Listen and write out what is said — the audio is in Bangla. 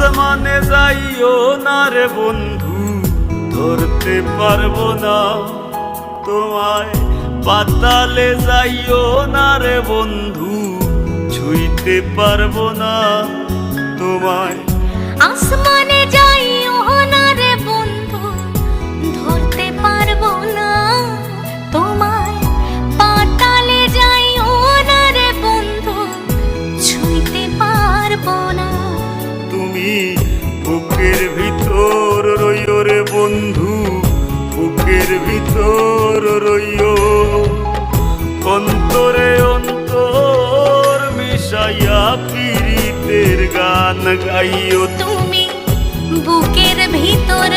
আসমানে যাইও না রে বন্ধু, ধরতে পারবো না তোমায়। পাতালে যাইও না রে বন্ধু, ছুঁইতে পারবো না তোমায়। আসমানে যাইও না রে বন্ধু, ধরতে পারবো না তোমায়। পাতালে যাইও না রে বন্ধু, ছুঁইতে পারবো না। তুমি বুকের ভিতর রইও রে বন্ধু, বুকের ভিতর রইও। অন্তরে অন্তর মিশাইয়া পীড়িতের গান গাইও। তুমি বুকের ভিতর